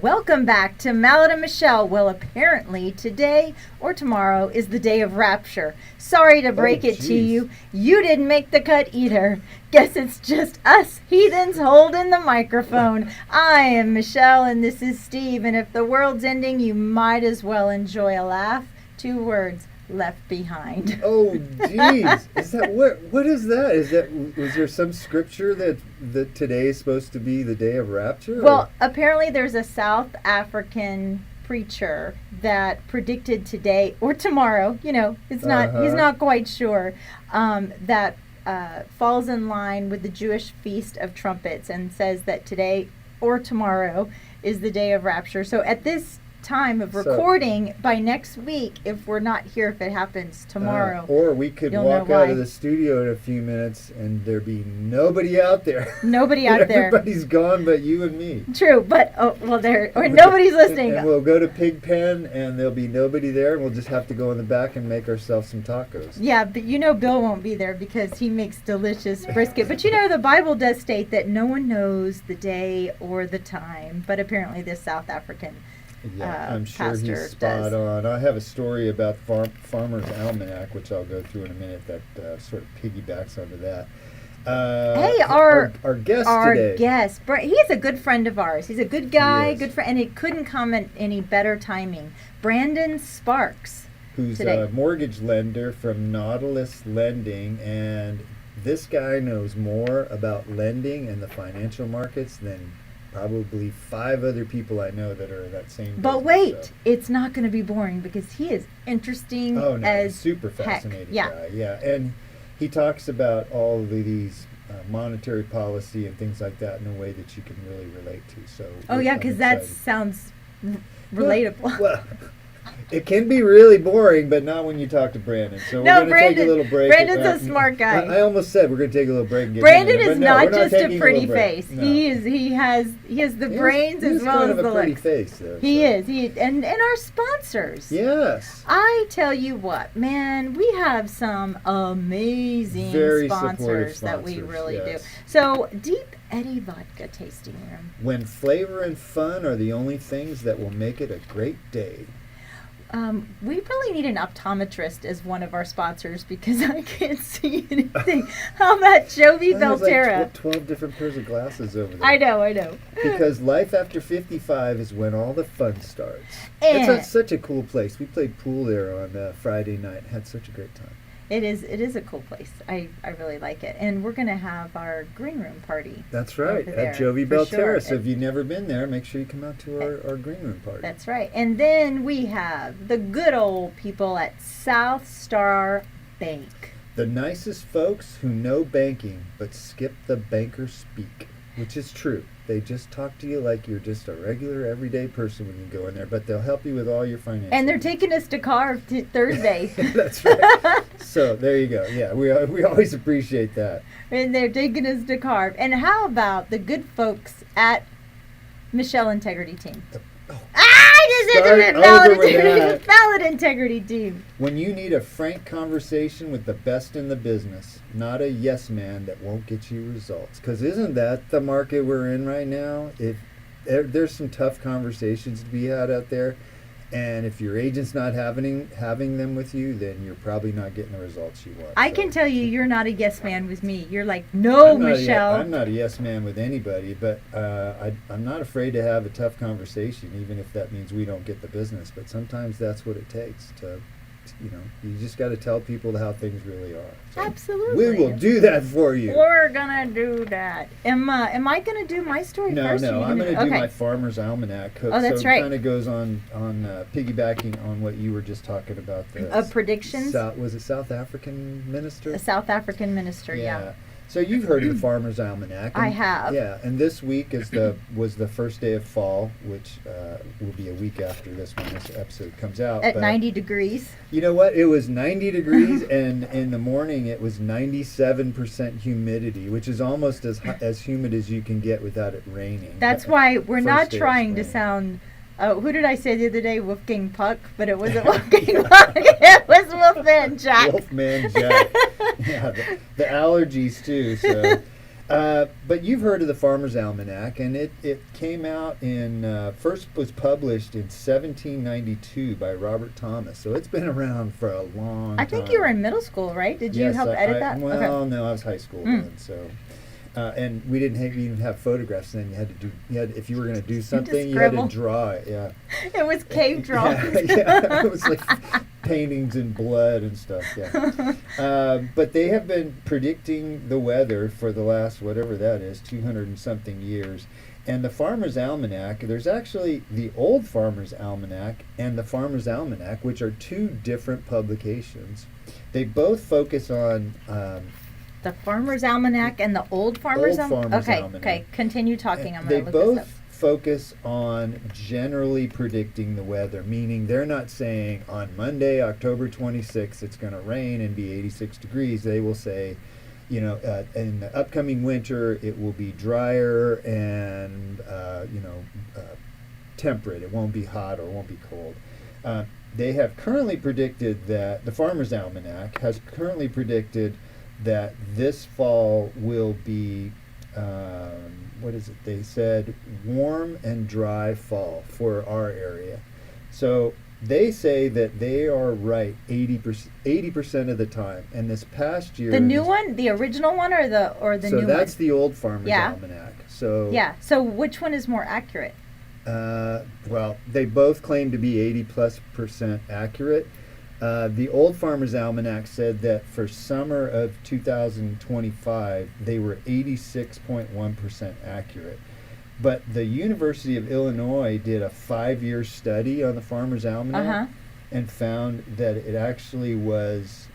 Welcome back to Mallett and Michelle. Well, apparently today or tomorrow is the day of rapture. Sorry to break it to you. You didn't make the cut either. Guess it's just us heathens holding the microphone. I am Michelle and this is Steve. And if the world's ending, you might as well enjoy a laugh. 2 words. Left Behind. Oh, geez. Is that what is that? Was there some scripture that today is supposed to be the day of rapture? Well, apparently there's a South African preacher that predicted today or tomorrow, he's not quite sure, that falls in line with the Jewish Feast of Trumpets and says that today or tomorrow is the day of rapture. So at this time of recording, by next week, if we're not here, if it happens tomorrow, or we could walk out of the studio in a few minutes and there be nobody out there. Nobody out there. Everybody's gone but you and me. True, but nobody's listening. And we'll go to Pigpen and there'll be nobody there and we'll just have to go in the back and make ourselves some tacos. Yeah, but Bill won't be there because he makes delicious brisket. But the Bible does state that no one knows the day or the time, but apparently this South African I'm sure he's spot on. I have a story about Farmer's Almanac, which I'll go through in a minute, that sort of piggybacks onto that. Hey, our guest today. Guest, he's a good friend of ours. He's a good guy, good friend, and it couldn't come at any better timing. Brandon Sparks, who's a mortgage lender from Nautilus Lending, and this guy knows more about lending and the financial markets than probably 5 other people I know that are in that same business. But wait, it's not going to be boring because he is interesting as super fascinating heck. Guy. Yeah, and he talks about all of these monetary policy and things like that in a way that you can really relate to. So because that sounds relatable. Well, it can be really boring, but not when you talk to Brandon. So we're going to take a little break. Brandon's a smart guy. I almost said we're going to take a little break. And get Brandon is not just a pretty face. No. He has the brains as well as the looks. Pretty face, though. He is. And our sponsors. Yes. I tell you what, man, we have some amazing sponsors that we really do. So, Deep Eddy Vodka Tasting Room. When flavor and fun are the only things that will make it a great day. We really need an optometrist as one of our sponsors because I can't see anything. How about Jovi Belterra? Like 12 different pairs of glasses over there. I know. Because life after 55 is when all the fun starts. It's such a cool place. We played pool there on Friday night. Had such a great time. It is a cool place. I really like it. And we're going to have our green room party. That's right, at Jovi Belterra. Sure. So if you've never been there, make sure you come out to our green room party. That's right. And then we have the good old people at South Star Bank. The nicest folks who know banking but skip the banker speak, which is true. They just talk to you like you're just a regular, everyday person when you go in there, but they'll help you with all your finances. And they're taking us to Carve Thursday. That's right. So there you go. Yeah, we always appreciate that. And they're taking us to Carve. And how about the good folks at Michelle Integrity Team? Valid Integrity Team. When you need a frank conversation with the best in the business, not a yes man that won't get you results. Because isn't that the market we're in right now? There's some tough conversations to be had out there, and if your agent's not having them with you, then you're probably not getting the results you want. I can tell you're not a yes man with me. You're like, no, Michelle. I'm not a yes man with anybody, but I'm not afraid to have a tough conversation, even if that means we don't get the business. But sometimes that's what it takes to. You just got to tell people how things really are. So absolutely. We will do that for you. We're going to do that. Am I going to do my story first? No, I'm going to do my Farmer's Almanac. Oh, that's right. So it kind of goes on piggybacking on what you were just talking about. Predictions? Was it South African minister? A South African minister, yeah. So you've heard of the Farmer's Almanac. I have. Yeah, and this week was the first day of fall, which will be a week after this when this episode comes out. At 90 degrees. You know what? It was 90 degrees, and in the morning it was 97% humidity, which is almost as humid as you can get without it raining. That's why we're not trying to sound... who did I say the other day? Wolfgang Puck, but it wasn't Wolfgang Puck. It was Wolfman Jack. Wolfman Jack. Yeah, the allergies too. So But you've heard of the Farmer's Almanac, and it came out first was published in 1792 by Robert Thomas. So it's been around for a long time. I think you were in middle school, right? Did you Yes, help edit that? Well, Okay. no, I was high school then, so. And we didn't even have photographs then. If you were going to do something, you had to scribble. draw it, yeah. It was cave drawings. Yeah, it was like paintings in blood and stuff, yeah. But they have been predicting the weather for the last, whatever that is, 200 and something years. And the Farmer's Almanac, there's actually the Old Farmer's Almanac and the Farmer's Almanac, which are two different publications. They both focus on... The Farmer's Almanac and the Old Farmer's Almanac? Almanac. Okay, continue talking. I'm They going to look this both up. focus on generally predicting the weather, meaning they're not saying on Monday, October 26th, it's going to rain and be 86 degrees. They will say, in the upcoming winter, it will be drier and, temperate. It won't be hot or it won't be cold. They have currently predicted that, the Farmer's Almanac has currently predicted that this fall will be, what is it? They said warm and dry fall for our area. So they say that they are right 80% of the time. And this past year, The new one, the original one, or the new one? So that's the Old Farmer's Yeah. Almanac. So Yeah. So which one is more accurate? well, they both claim to be 80+% accurate. The Old Farmer's Almanac said that for summer of 2025, they were 86.1% accurate. But the University of Illinois did a 5-year study on the Farmer's Almanac and found that it actually was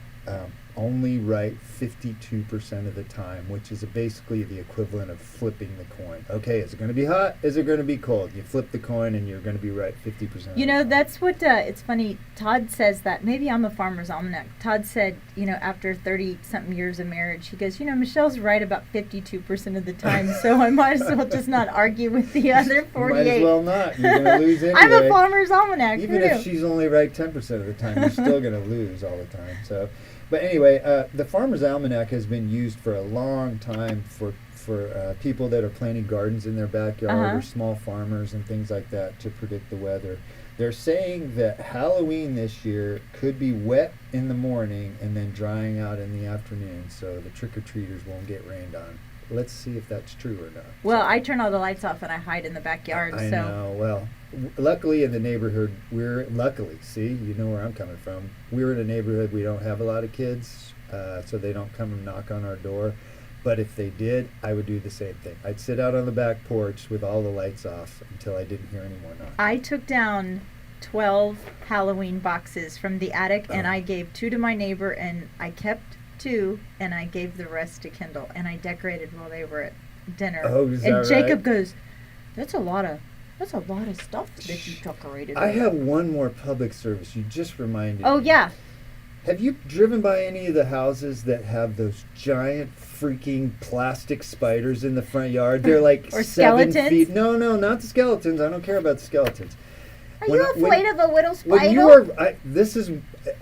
only right 52% of the time, which is basically the equivalent of flipping the coin. Okay, is it going to be hot? Is it going to be cold? You flip the coin and you're going to be right 50% of the time. That's what, it's funny, Todd says that, maybe I'm a Farmer's Almanac. Todd said, after 30-something years of marriage, he goes, Michelle's right about 52% of the time, so I might as well just not argue with the other 48. Might as well not. You're going to lose anyway. I'm a Farmer's Almanac. Even if she's only right 10% of the time, you're still going to lose all the time. So, but anyway, the Farmer's Almanac has been used for a long time for people that are planting gardens in their backyard or small farmers and things like that to predict the weather. They're saying that Halloween this year could be wet in the morning and then drying out in the afternoon, so the trick-or-treaters won't get rained on. Let's see if that's true or not. Well, I turn all the lights off and I hide in the backyard. I know. Well, luckily in the neighborhood, see, you know where I'm coming from. We're in a neighborhood, we don't have a lot of kids, so they don't come and knock on our door. But if they did, I would do the same thing. I'd sit out on the back porch with all the lights off until I didn't hear any more knocking. I took down 12 Halloween boxes from the attic, and I gave 2 to my neighbor, and I kept 2, and I gave the rest to Kendall, and I decorated while they were at dinner. Oh, is that and right? Jacob goes, that's a lot of stuff that you decorated. I have one more public service. You just reminded me. Oh, yeah. Have you driven by any of the houses that have those giant freaking plastic spiders in the front yard? They're like or 7 skeletons? feet. No, not the skeletons. I don't care about the skeletons. Are you afraid of a little spider? When you are,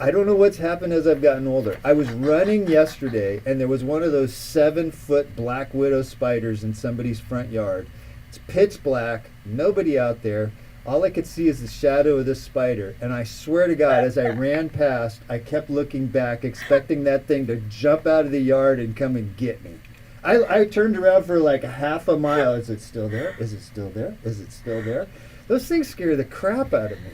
I don't know what's happened as I've gotten older. I was running yesterday, and there was one of those 7-foot black widow spiders in somebody's front yard. It's pitch black, nobody out there. All I could see is the shadow of this spider, and I swear to God, as I ran past, I kept looking back, expecting that thing to jump out of the yard and come and get me. I turned around for like a half a mile. Is it still there? Is it still there? Is it still there? Those things scare the crap out of me.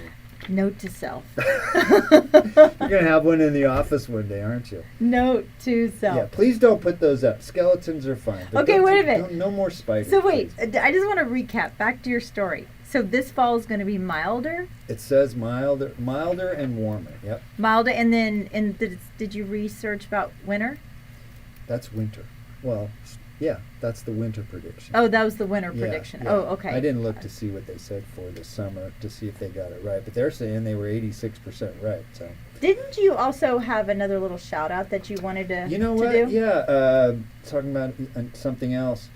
Note to self. You're going to have one in the office one day, aren't you? Note to self. Yeah, please don't put those up. Skeletons are fine. But Okay, wait a minute. No more spiders. So wait, please. I just want to recap. Back to your story. So this fall is going to be milder? It says milder and warmer. Yep. Milder, and then did you research about winter? That's winter. Well, yeah, that's the winter prediction. Oh, that was the winter Yeah, prediction. yeah. Oh, okay. I didn't look to see what they said for the summer to see if they got it right, but they're saying they were 86% right. So. Didn't you also have another little shout out that you wanted to You know to what? do? Yeah, talking about something else.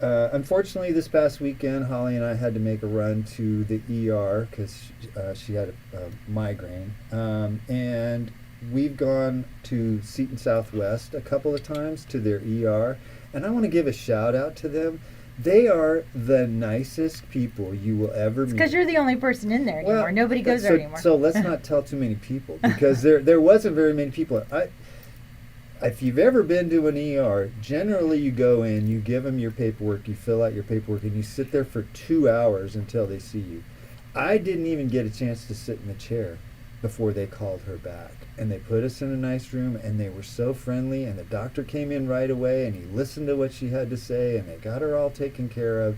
Unfortunately, this past weekend, Holly and I had to make a run to the ER because she had a migraine. And we've gone to Seton Southwest a couple of times to their ER. And I want to give a shout out to them. They are the nicest people you will ever meet. Because you're the only person in there anymore. Nobody goes there anymore. So let's not tell too many people, because there wasn't very many people. If you've ever been to an ER, generally you go in, you give them your paperwork, you fill out your paperwork, and you sit there for 2 hours until they see you. I didn't even get a chance to sit in the chair before they called her back. And they put us in a nice room, and they were so friendly, and the doctor came in right away, and he listened to what she had to say, and they got her all taken care of.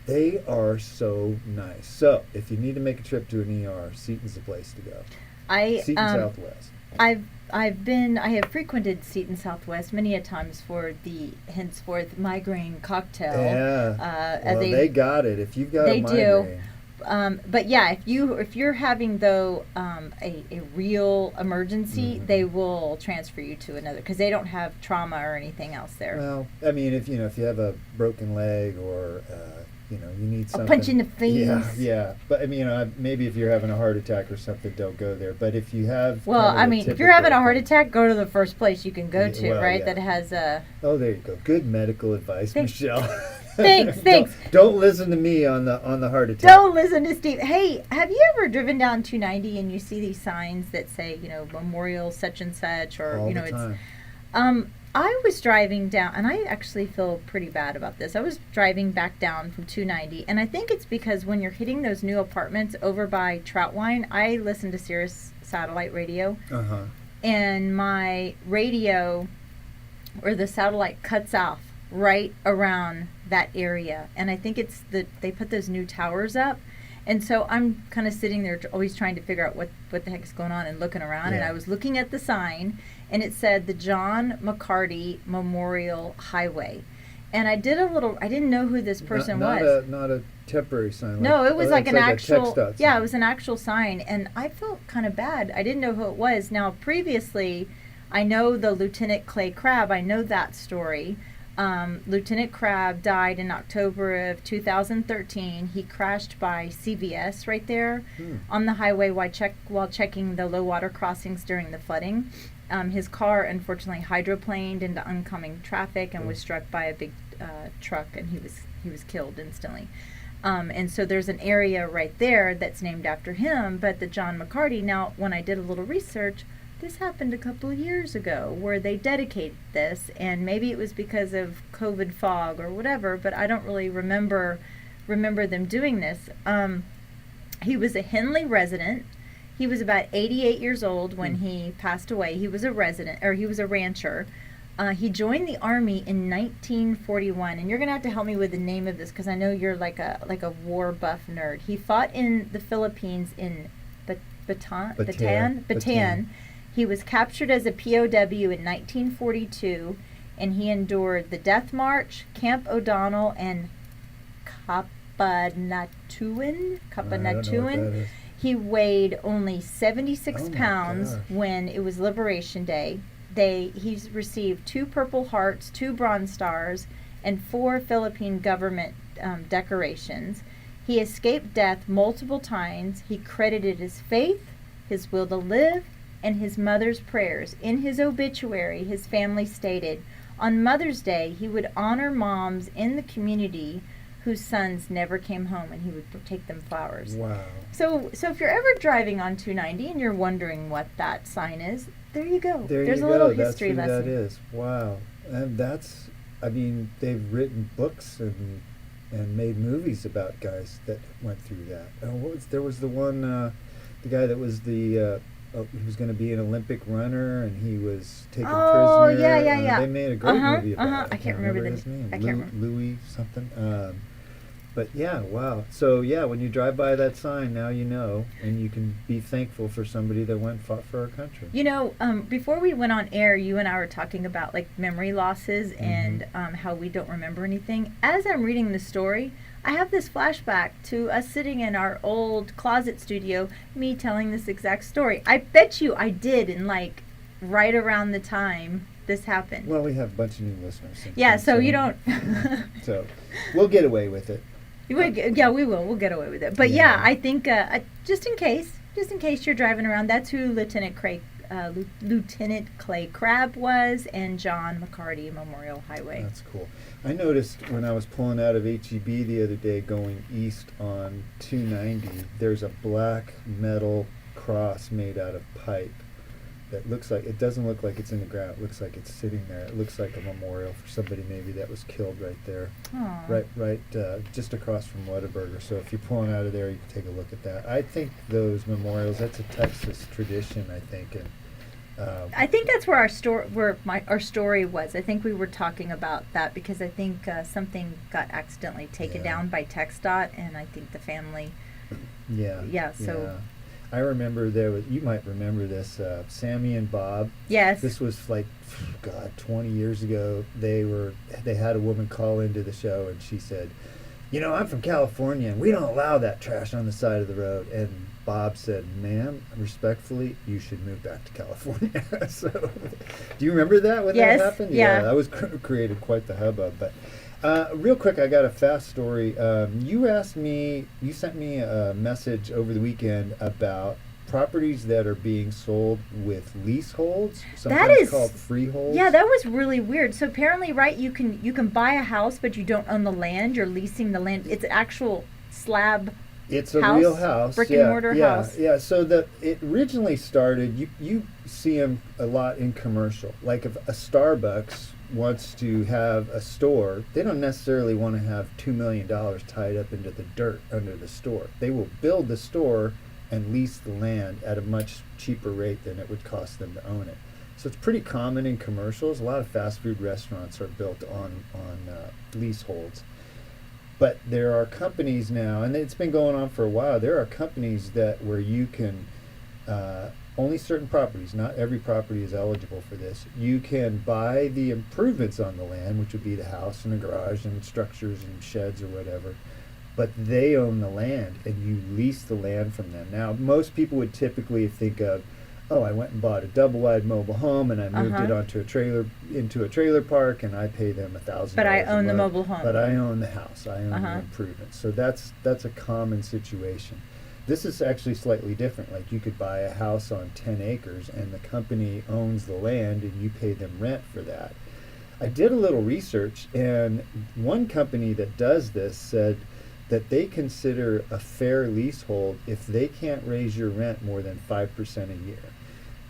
They are so nice. So, if you need to make a trip to an ER, Seton's the place to go. Seton Southwest. I have frequented Seton Southwest many a times for the henceforth migraine cocktail. Yeah. They got it. If you've got a migraine. They do. But yeah, if you're having though a real emergency, they will transfer you to another, because they don't have trauma or anything else there. Well, I mean, if you have a broken leg or you need something. A punch in the face. Yeah. But I mean, maybe if you're having a heart attack or something, don't go there. But if you have, if you're having a heart attack, go to the first place you can go to, right? Yeah. That has a. Oh, there you go. Good medical advice, Michelle. Thanks. Don't listen to me on the heart attack. Don't listen to Steve. Hey, have you ever driven down 290 and you see these signs that say, memorial such and such, or all the time. I was driving down, and I actually feel pretty bad about this. I was driving back down from 290, and I think it's because when you're hitting those new apartments over by Troutwine, I listen to Sirius satellite radio, and my radio, or the satellite, cuts off right around that area, and I think it's they put those new towers up, and so I'm kind of sitting there always trying to figure out what the heck is going on and looking around, and I was looking at the sign, and it said the John McCarty Memorial Highway, and I didn't know who this person was. Not a temporary sign. No, it was like an actual. Yeah, it was an actual sign, and I felt kind of bad. I didn't know who it was. Now, previously, I know the Lieutenant Clay Crabb. I know that story. Lieutenant Crabb died in October of 2013. He crashed by CVS right there on the highway while checking the low water crossings during the flooding. His car unfortunately hydroplaned into oncoming traffic and was struck by a big truck, and he was killed instantly. And so there's an area right there that's named after him. But the John McCarty, now when I did a little research, this happened a couple of years ago where they dedicated this, and maybe it was because of COVID fog or whatever, but I don't really remember them doing this. He was a Henley resident. He was about 88 years old when he passed away. He was a rancher. He joined the Army in 1941, and you're going to have to help me with the name of this because I know you're like a war buff nerd. He fought in the Philippines in Bataan. He was captured as a POW in 1942, and he endured the Death March, Camp O'Donnell, and Kapanatuan. He weighed only 76 pounds when it was Liberation Day. He's received 2 Purple Hearts, 2 Bronze Stars, and 4 Philippine government decorations. He escaped death multiple times. He credited his faith, his will to live, and his mother's prayers. In his obituary, his family stated, on Mother's Day, he would honor moms in the community whose sons never came home, and he would take them flowers. Wow. So if you're ever driving on 290 and you're wondering what that sign is, there you go. There's a little history lesson. That is. Wow. And they've written books and made movies about guys that went through that. There was the one, the guy that was he was going to be an Olympic runner, and he was taken prisoner. Oh, yeah. They made a great movie about it. I can't remember his name. I can't remember. Louis something. But yeah, wow. So yeah, when you drive by that sign, now you know, and you can be thankful for somebody that fought for our country. Before we went on air, you and I were talking about like memory losses and how we don't remember anything. As I'm reading the story, I have this flashback to us sitting in our old closet studio, me telling this exact story. I bet you I did in like right around the time this happened. Well, we have a bunch of new listeners. Yeah, so you don't. So we'll get away with it. Yeah, we will. We'll get away with it. But yeah, I think just in case you're driving around, that's who Lieutenant Clay Lieutenant Clay Crabb was, and John McCarty Memorial Highway. That's cool. I noticed when I was pulling out of HEB the other day going east on 290, there's a black metal cross made out of pipe that looks like, it doesn't look like it's in the ground. It looks like it's sitting there. It looks like a memorial for somebody maybe that was killed right there. Aww. Right, just across from Whataburger. So if you're pulling out of there, you can take a look at that. I think those memorials, that's a Texas tradition, I think. And I think that's where our story was. I think we were talking about that because I think something got accidentally taken down by TxDOT, and I think the family. Yeah. So. I remember you might remember this, Sammy and Bob. Yes. This was like, 20 years ago. They had a woman call into the show and she said, I'm from California and we don't allow that trash on the side of the road. And Bob said, ma'am, respectfully, you should move back to California. So, do you remember that when that happened? Yeah. That was created quite the hubbub. But real quick, I got a fast story. You sent me a message over the weekend about properties that are being sold with leaseholds, sometimes called freeholds. Yeah, that was really weird. So apparently, right, you can buy a house, but you don't own the land. You're leasing the land. It's an actual slab. It's a real house, brick and mortar house. Yeah. So it originally started. You see them a lot in commercial. Like if a Starbucks wants to have a store, they don't necessarily want to have $2 million tied up into the dirt under the store. They will build the store and lease the land at a much cheaper rate than it would cost them to own it. So it's pretty common in commercials. A lot of fast food restaurants are built on leaseholds. But there are companies now, and it's been going on for a while, there are companies where you can, only certain properties, not every property is eligible for this, you can buy the improvements on the land, which would be the house and the garage and structures and sheds or whatever, but they own the land and you lease the land from them. Now, most people would typically think of, I went and bought a double-wide mobile home and I moved it into a trailer park and I pay them $1,000. But I own the mobile home. But I own the house. I own the improvements. So that's a common situation. This is actually slightly different. Like you could buy a house on 10 acres and the company owns the land and you pay them rent for that. I did a little research and one company that does this said that they consider a fair leasehold if they can't raise your rent more than 5% a year.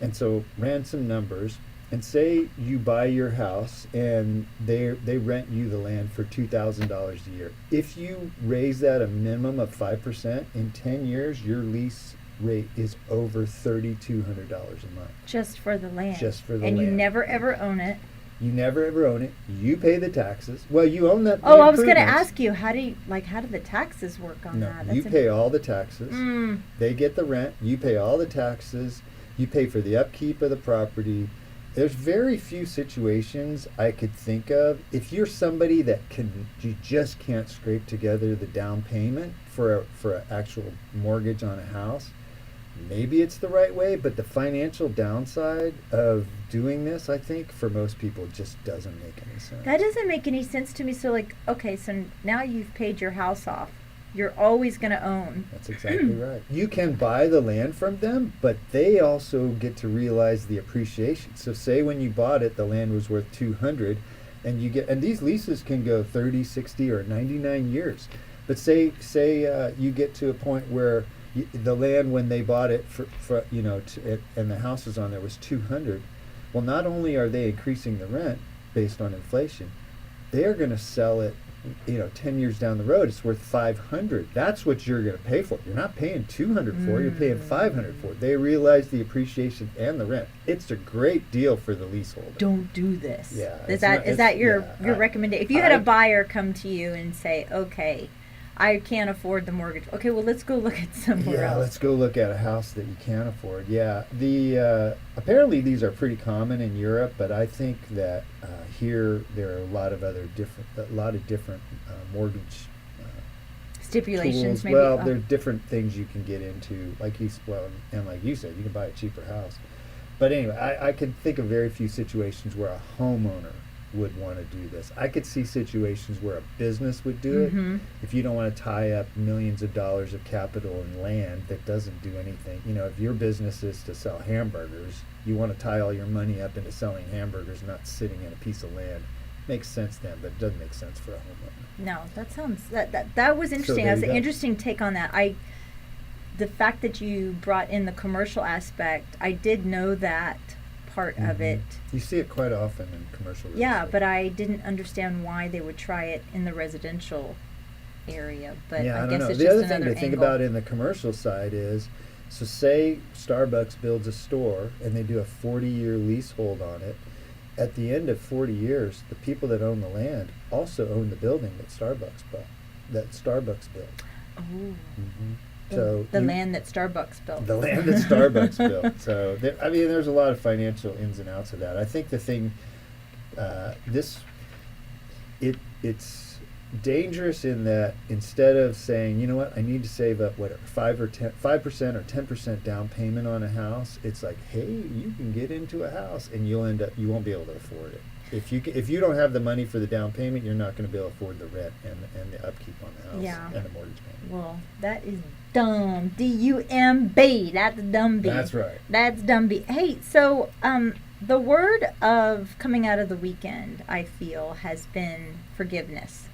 And so ran some numbers and say you buy your house and they rent you the land for $2,000 a year. If you raise that a minimum of 5%, in 10 years your lease rate is over $3,200 a month. Just for the land. Just for the land. And you never ever own it. You never ever own it. You pay the taxes. Well, you own that. Oh, I was going to ask you, how do the taxes work on that? You pay all the taxes. They get the rent. You pay all the taxes. You pay for the upkeep of the property. There's very few situations I could think of. If you're somebody that you just can't scrape together the down payment for an actual mortgage on a house, maybe it's the right way, but the financial downside of doing this, I think, for most people just doesn't make any sense. That doesn't make any sense to me. So so now you've paid your house off. You're always going to own. That's exactly right. You can buy the land from them, but they also get to realize the appreciation. So say when you bought it, the land was worth $200, and these leases can go 30, 60, or 99 years. But say you get to a point where the land when they bought it and the house was on there was $200. Well, not only are they increasing the rent based on inflation, they are going to sell it 10 years down the road, it's worth $500. That's what you're going to pay for it. You're not paying $200 for it, you're paying $500 for it. They realize the appreciation and the rent. It's a great deal for the leaseholder. Don't do this. Yeah. Is that your recommendation? If you had a buyer come to you and say, okay, I can't afford the mortgage. Okay, well, let's go look at somewhere else. Yeah, let's go look at a house that you can't afford. Yeah, apparently these are pretty common in Europe, but I think that here there are a lot of different mortgage stipulations. Tools. Maybe. Well, there are different things you can get into, like you said, you can buy a cheaper house. But anyway, I can think of very few situations where a homeowner would want to do this. I could see situations where a business would do it. If you don't want to tie up millions of dollars of capital in land that doesn't do anything. You know, if your business is to sell hamburgers, you want to tie all your money up into selling hamburgers, not sitting in a piece of land. Makes sense then, but it doesn't make sense for a homeowner. No, that sounds that was interesting. there That's you an go. interesting take on that. The fact that you brought in the commercial aspect, I did know that part of it. You see it quite often in commercial real Yeah, estate. but I didn't understand why they would try it in the residential area. But yeah, I don't guess know. it's The just other another thing to think angle. about in the commercial side is, so say Starbucks builds a store and they do a 40-year leasehold on it. At the end of 40 years, the people that own the land also own the building that Starbucks built. Oh, So the you- land that Starbucks built. The land that Starbucks built. So, I mean, there's a lot of financial ins and outs of that. I think the thing, it's dangerous in that instead of saying, you know what, I need to save up whatever 5% or 10% down payment on a house, it's like, hey, you can get into a house and you won't be able to afford it. If you don't have the money for the down payment, you're not going to be able to afford the rent and the upkeep on the house Yeah. and the mortgage payment. Well, that is dumb. D-U-M-B. That's dumb B. That's right. That's dumb B. Hey, so the word of coming out of the weekend, I feel, has been forgiveness.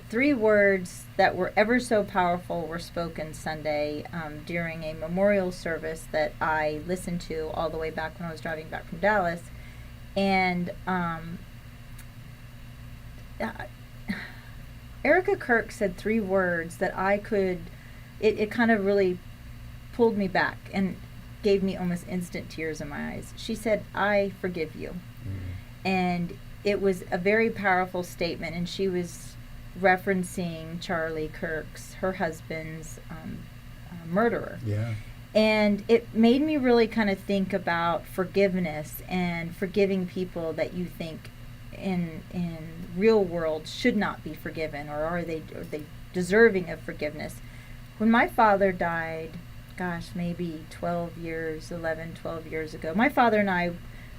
3 words that were ever so powerful were spoken Sunday during a memorial service that I listened to all the way back when I was driving back from Dallas. And Erica Kirk said 3 words that it kind of really pulled me back and gave me almost instant tears in my eyes. She said, "I forgive you." And it was a very powerful statement, and she was referencing Charlie Kirk's, her husband's murderer. Yeah. And it made me really kind of think about forgiveness and forgiving people that you think in real world should not be forgiven, or are they deserving of forgiveness. When my father died, gosh, maybe 12 years ago, my father and I,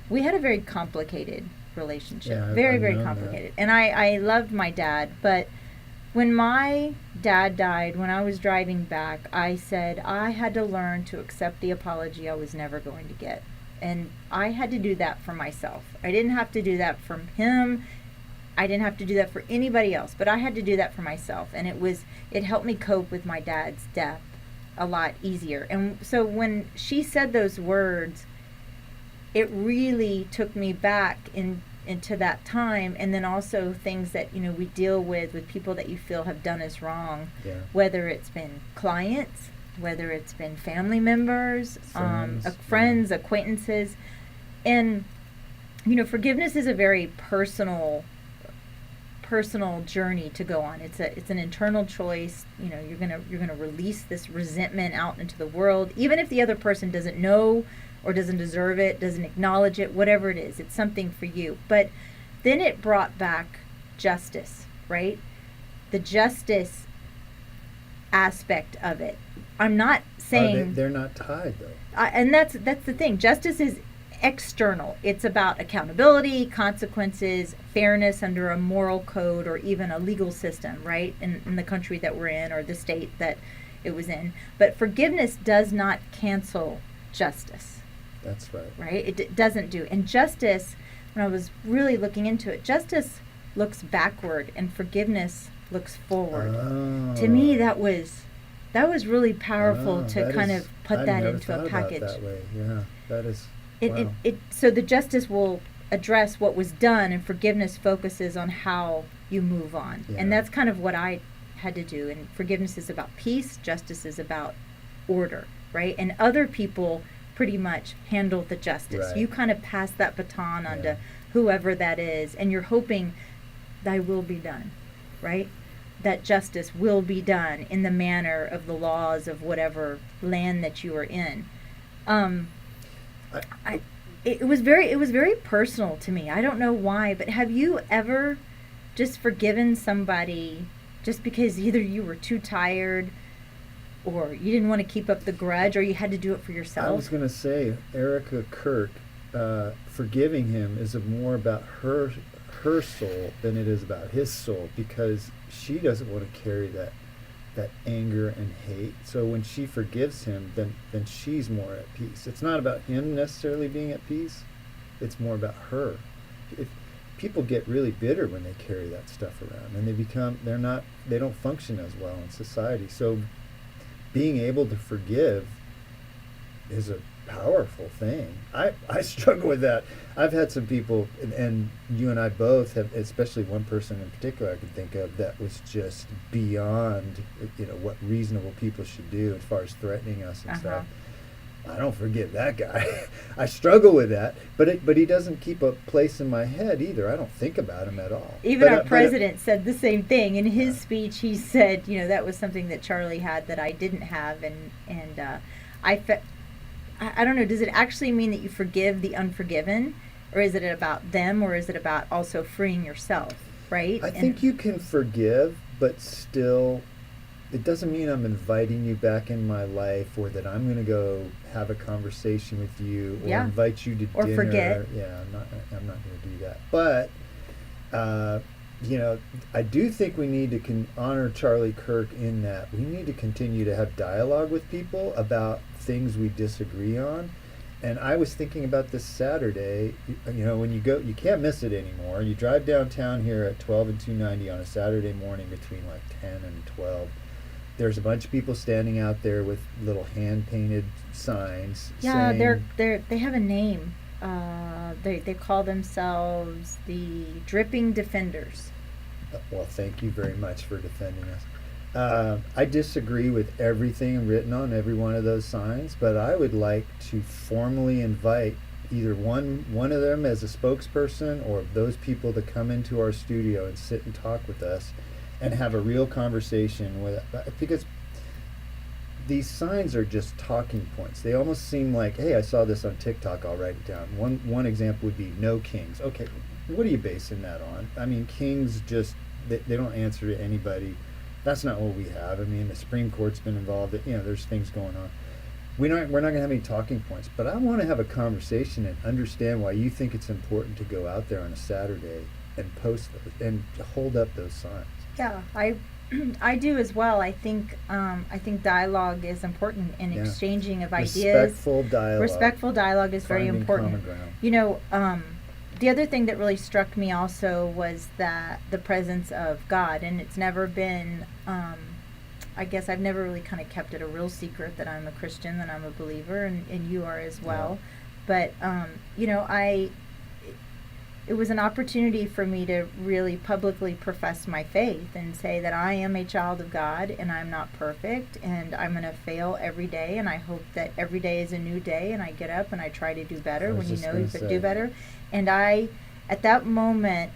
we had a very complicated relationship. Yeah, very, I've very known complicated. And I loved my dad, but when my dad died, when I was driving back, I said I had to learn to accept the apology I was never going to get. And I had to do that for myself. I didn't have to do that for him. I didn't have to do that for anybody else, but I had to do that for myself. And it helped me cope with my dad's death a lot easier. And so when she said those words, it really took me back into that time, and then also things that we deal with people that you feel have done us wrong, Yeah. whether it's been clients, whether it's been family members, Friends, acquaintances, and forgiveness is a very personal journey to go on. It's an internal choice. You're gonna release this resentment out into the world, even if the other person doesn't know or doesn't deserve it, doesn't acknowledge it, whatever it is. It's something for you. But then it brought back justice, right? The justice aspect of it. I'm not saying They're not tied though. and that's the thing. Justice is external. It's about accountability, consequences, fairness under a moral code or even a legal system, right? In the country that we're in or the state that it was in. But forgiveness does not cancel justice. That's right. Right? It doesn't do. And justice, when I was really looking into it, justice looks backward and forgiveness looks forward. Oh. To me, that was really powerful to that kind is- of put I've that never into thought a about package. that way. Yeah, that is. Wow. So the justice will address what was done, and forgiveness focuses on how you move on. Yeah. And that's kind of what I had to do. And forgiveness is about peace, justice is about order, right? And other people pretty much handle the justice. Right. You kind of pass that baton on Yeah. to whoever that is, and you're hoping thy will be done, right? That justice will be done in the manner of the laws of whatever land that you are in. It was very personal to me. I don't know why, but have you ever just forgiven somebody just because either you were too tired or you didn't want to keep up the grudge or you had to do it for yourself? I was going to say, Erica Kirk forgiving him is more about her soul than it is about his soul, because she doesn't want to carry that anger and hate. So when she forgives him, then she's more at peace. It's not about him necessarily being at peace. It's more about her. If people get really bitter when they carry that stuff around, and they don't function as well in society. So being able to forgive is a powerful thing. I struggle with that. I've had some people, and you and I both have, especially one person in particular I can think of, that was just beyond, what reasonable people should do as far as threatening us and stuff. I don't forgive that guy. I struggle with that, but he doesn't keep a place in my head either. I don't think about him at all. Even our president said the same thing in his speech. He said, that was something that Charlie had that I didn't have, and I don't know, does it actually mean that you forgive the unforgiven, or is it about them, or is it about also freeing yourself, right? I think you can forgive, but still, it doesn't mean I'm inviting you back in my life, or that I'm going to go have a conversation with you, or invite you to or dinner. Forget. Yeah, I'm not going to do that. But, I do think we need to honor Charlie Kirk in that we need to continue to have dialogue with people about things we disagree on. And I was thinking about this Saturday, when you go, you can't miss it anymore. You drive downtown here at 12 and 290 on a Saturday morning between like 10 and 12. There's a bunch of people standing out there with little hand-painted signs. Yeah, saying, they have a name. They call themselves the Dripping Defenders. Well, thank you very much for defending us. I disagree with everything written on every one of those signs, but I would like to formally invite either one of them as a spokesperson, or those people to come into our studio and sit and talk with us and have a real conversation because these signs are just talking points. They almost seem like, hey, I saw this on TikTok, I'll write it down. One example would be no kings. Okay, what are you basing that on? I mean, kings just, they don't answer to anybody. That's not what we have. I mean, the Supreme Court's been involved. There's things going on. We're not going to have any talking points, but I want to have a conversation and understand why you think it's important to go out there on a Saturday and post those and hold up those signs. Yeah, I do as well. I think dialogue is important in exchanging of ideas. Respectful dialogue is very important. Common ground. The other thing that really struck me also was that the presence of God, and it's never been, I guess I've never really kind of kept it a real secret that I'm a Christian, that I'm a believer, and you are as well. Yeah. But, it was an opportunity for me to really publicly profess my faith and say that I am a child of God, and I'm not perfect, and I'm going to fail every day, and I hope that every day is a new day, and I get up and I try to do better when you could do better. And at that moment,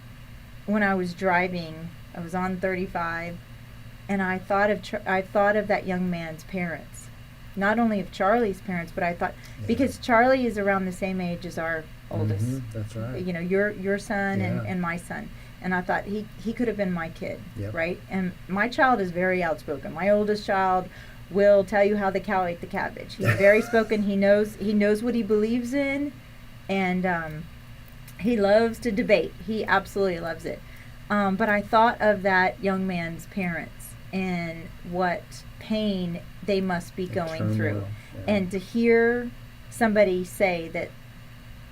when I was driving, I was on 35, and I thought of that young man's parents. Not only of Charlie's parents, but I thought, because Charlie is around the same age as our oldest. Mm-hmm, that's right. Your son and my son. And I thought he could have been my kid, right? And my child is very outspoken. My oldest child will tell you how the cow ate the cabbage. He's very spoken. He knows what he believes in, and he loves to debate. He absolutely loves it. But I thought of that young man's parents and what pain they must be going through. Yeah. And to hear somebody say that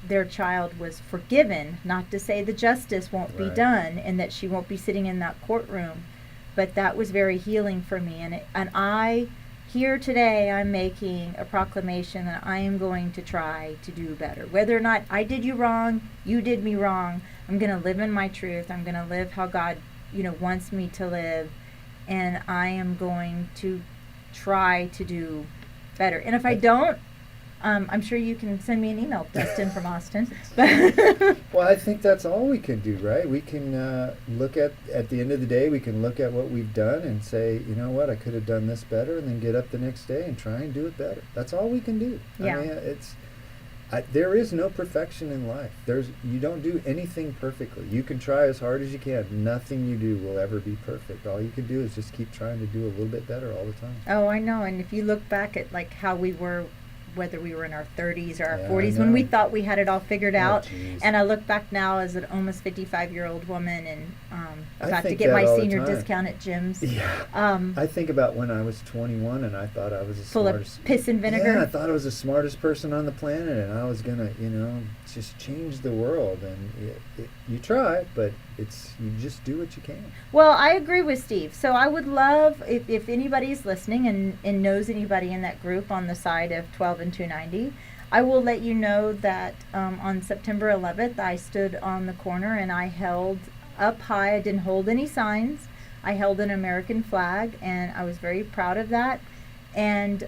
their child was forgiven, not to say the justice won't be done and that she won't be sitting in that courtroom, but that was very healing for me. And I, here today, I'm making a proclamation that I am going to try to do better. Whether or not I did you wrong, you did me wrong, I'm going to live in my truth. I'm going to live how God, wants me to live. And I am going to try to do better. And if I don't, I'm sure you can send me an email, Dustin from Austin. Well, I think that's all we can do, right? We can look at the end of the day, we can look at what we've done and say, you know what, I could have done this better, and then get up the next day and try and do it better. That's all we can do. Yeah. I mean, there is no perfection in life. You don't do anything perfectly. You can try as hard as you can. Nothing you do will ever be perfect. All you can do is just keep trying to do a little bit better all the time. Oh, I know. And if you look back at like how we were whether we were in our 30s or our Yeah, I 40s, when we know. thought we had it all figured out. Jeez. And I look back now as an almost 55-year-old woman and I about to think get that my all the senior time. discount at Jim's. Yeah. I think about when I was 21 and I thought I was the Full smartest. of piss and vinegar. Yeah, I thought I was the smartest person on the planet, and I was gonna, just change the world. And you try, but you just do what you can. Well, I agree with Steve. So I would love, if anybody's listening and knows anybody in that group on the side of 12 and 290, I will let you know that on September 11th, I stood on the corner and I held up high. I didn't hold any signs. I held an American flag, and I was very proud of that. And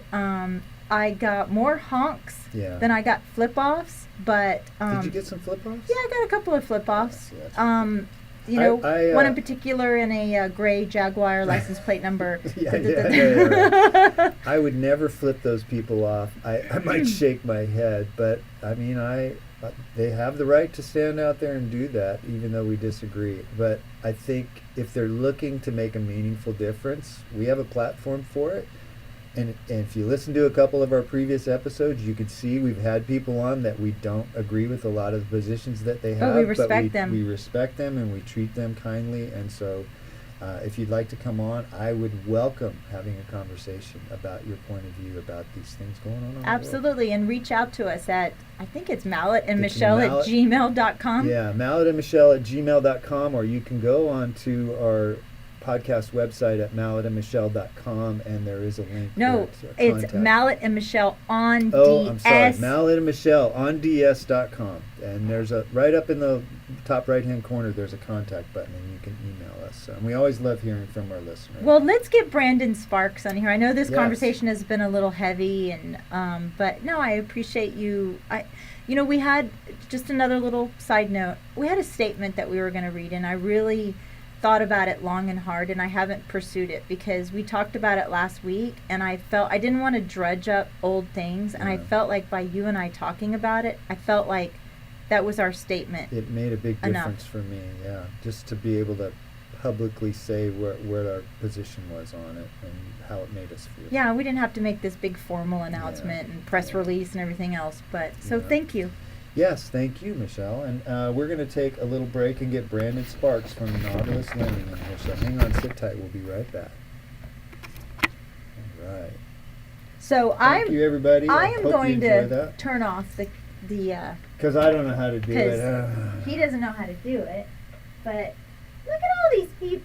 I got more honks than I got flip-offs. But did you get some flip-offs? Yeah, I got a couple of flip-offs. Yes, One in particular in a gray Jaguar license plate number. Right. I would never flip those people off. I might shake my head, but I mean, they have the right to stand out there and do that, even though we disagree. But I think if they're looking to make a meaningful difference, we have a platform for it. And if you listen to a couple of our previous episodes, you can see we've had people on that we don't agree with a lot of the positions that they have. But we respect them. We respect them and we treat them kindly. And so if you'd like to come on, I would welcome having a conversation about your point of view about these things going on in the world. Absolutely. And reach out to us at, I think it's Mallett and Michelle at gmail.com. Yeah, Mallett and Michelle at gmail.com, or you can go on to our podcast website at mallettandmichelle.com, and there is a link. No, it's Mallett and Michelle on DS. Oh, I'm sorry. Mallett and Michelle on DS.com. And there's right up in the top right-hand corner, there's a contact button, and you can email us. And we always love hearing from our listeners. Well, let's get Brandon Sparks on here. I know this conversation has been a little heavy, and but no, I appreciate you. We had just another little side note. We had a statement that we were going to read, and I really thought about it long and hard, and I haven't pursued it because we talked about it last week, and I felt I didn't want to drudge up old things, and I felt like by you and I talking about it, I felt like that was our statement. It made a big difference for me, just to be able to publicly say what our position was on it and how it made us feel. Yeah, we didn't have to make this big formal announcement and press release and everything else, but so thank you. Yes, thank you, Michelle. And we're going to take a little break and get Brandon Sparks from Nautilus Lending in here. So hang on, sit tight. We'll be right back. All right. So thank you, everybody. I am going to turn off the because I don't know how to do it. He doesn't know how to do it. But look at all these people.